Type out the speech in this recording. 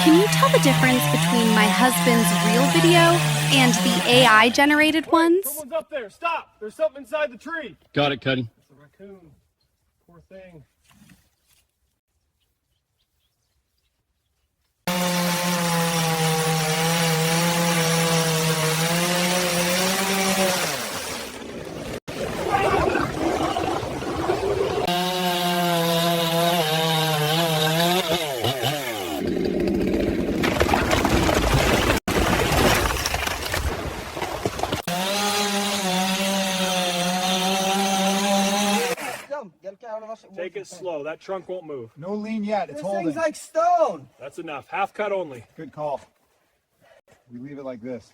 Can you tell the difference between my husband's real video and the AI generated ones? Someone's up there. Stop. There's something inside the tree. Got it, Cuddy. It's a raccoon. Poor thing. Take it slow. That trunk won't move. No lean yet. It's This holding. thing's like stone. That's enough. Half cut only. Good call. We leave it like this.